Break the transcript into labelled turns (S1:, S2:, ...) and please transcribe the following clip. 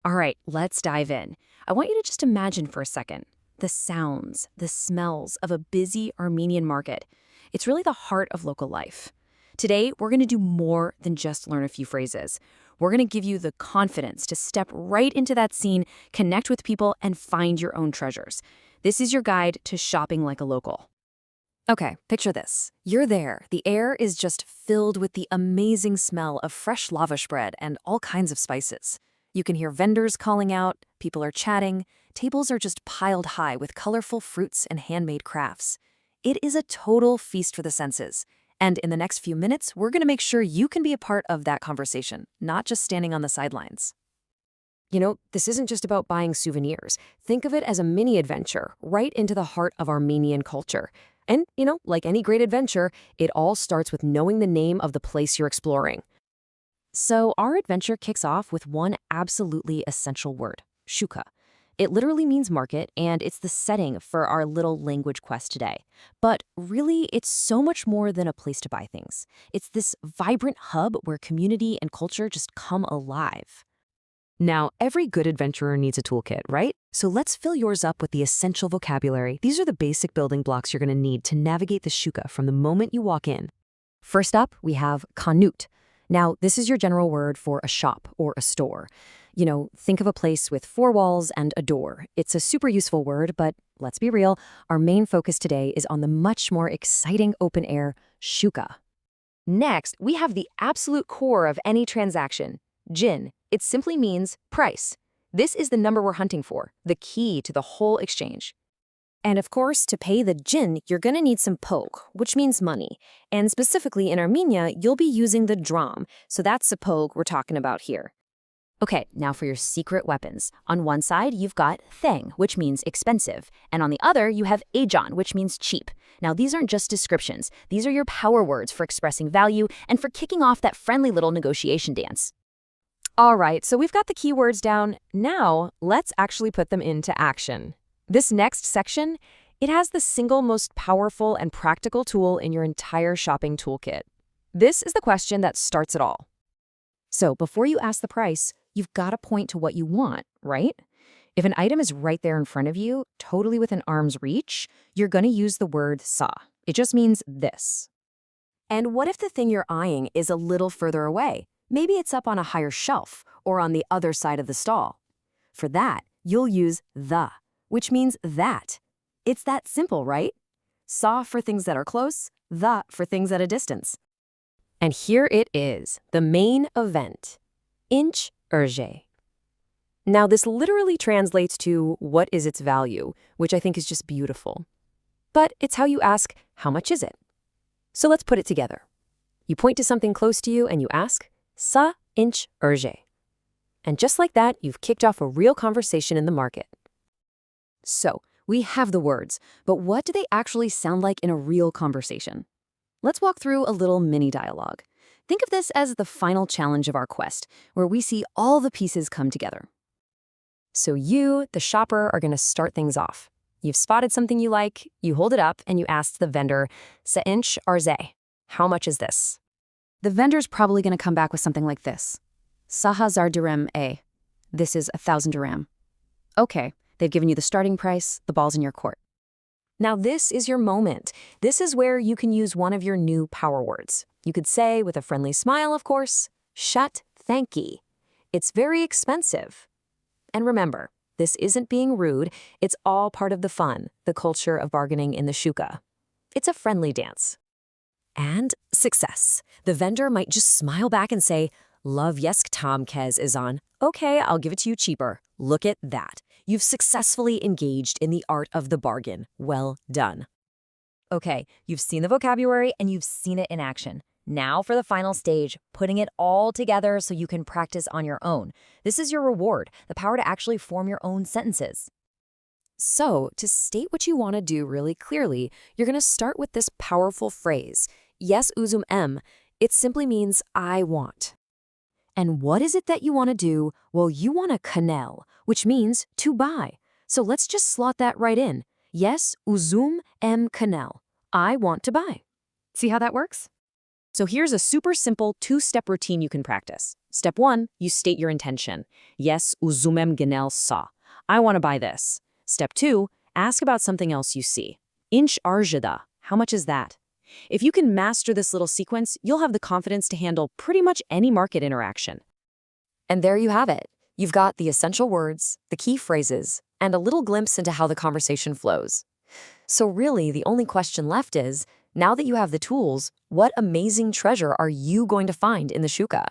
S1: All right, let's dive in. I want you to just imagine for a second the sounds, the smells of a busy Armenian market. It's really the heart of local life. Today, we're going to do more than just learn a few phrases. We're going to give you the confidence to step right into that scene, connect with people, and find your own treasures. This is your guide to shopping like a local. Okay, picture this. You're there. The air is just filled with the amazing smell of fresh lavash bread and all kinds of spices. You can hear vendors calling out, people are chatting, tables are just piled high with colorful fruits and handmade crafts. It is a total feast for the senses. And in the next few minutes, we're going to make sure you can be a part of that conversation, not just standing on the sidelines. This isn't just about buying souvenirs. Think of it as a mini adventure right into the heart of Armenian culture. And, like any great adventure, it all starts with knowing the name of the place you're exploring. So our adventure kicks off with one absolutely essential word, shuka. It literally means market, and it's the setting for our little language quest today. But really, it's so much more than a place to buy things. It's this vibrant hub where community and culture just come alive. Now, every good adventurer needs a toolkit, right? So let's fill yours up with the essential vocabulary. These are the basic building blocks you're going to need to navigate the shuka from the moment you walk in. First up, we have kanut. Now, this is your general word for a shop or a store. Think of a place with four walls and a door. It's a super useful word, but let's be real, our main focus today is on the much more exciting open-air shuka. Next, we have the absolute core of any transaction, jin. It simply means price. This is the number we're hunting for, the key to the whole exchange. And of course, to pay the jin, you're going to need some pog, which means money. And specifically in Armenia, you'll be using the dram, so that's the pog we're talking about here. Okay, now for your secret weapons. On one side, you've got theng, which means expensive, and on the other, you have ajan, which means cheap. Now, these aren't just descriptions. These are your power words for expressing value and for kicking off that friendly little negotiation dance. All right, so we've got the keywords down. Now, let's actually put them into action. This next section, it has the single most powerful and practical tool in your entire shopping toolkit. This is the question that starts it all. So before you ask the price, you've got to point to what you want, right? If an item is right there in front of you, totally within arm's reach, you're going to use the word sa. It just means this. And what if the thing you're eyeing is a little further away? Maybe it's up on a higher shelf or on the other side of the stall. For that, you'll use the, which means that. It's that simple, right? Sa for things that are close, the for things at a distance. And here it is, the main event. Inch urge. Now, this literally translates to what is its value, which I think is just beautiful. But it's how you ask, how much is it? So let's put it together. You point to something close to you and you ask, sa inch urge. And just like that, you've kicked off a real conversation in the market. So, we have the words, but what do they actually sound like in a real conversation? Let's walk through a little mini dialogue. Think of this as the final challenge of our quest, where we see all the pieces come together. So you, the shopper, are going to start things off. You've spotted something you like, you hold it up, and you ask the vendor, sa inch arze, how much is this? The vendor's probably going to come back with something like this. Sahazar dirham a. This is 1,000 dirham. Okay, they've given you the starting price, the ball's in your court. Now this is your moment. This is where you can use one of your new power words. You could say, with a friendly smile, of course, shat thanki. It's very expensive. And remember, this isn't being rude. It's all part of the fun, the culture of bargaining in the shuka. It's a friendly dance. And success. The vendor might just smile back and say, Love yesk tam kez is on. Okay, I'll give it to you cheaper. Look at that. You've successfully engaged in the art of the bargain. Well done. Okay, you've seen the vocabulary and you've seen it in action. Now for the final stage, putting it all together so you can practice on your own. This is your reward, the power to actually form your own sentences. So, to state what you want to do really clearly, you're going to start with this powerful phrase. Yes, uzum em. It simply means I want. And what is it that you want to do? Well, you want to kanel, which means to buy. So let's just slot that right in. Yes, uzum em kanel. I want to buy. See how that works? So here's a super simple two-step routine you can practice. Step 1, you state your intention. Yes, uzumem genel sa. I want to buy this. Step 2, ask about something else you see. Inch arjada. How much is that? If you can master this little sequence, you'll have the confidence to handle pretty much any market interaction. And there you have it. You've got the essential words, the key phrases, and a little glimpse into how the conversation flows. So really, the only question left is, now that you have the tools, what amazing treasure are you going to find in the shuka?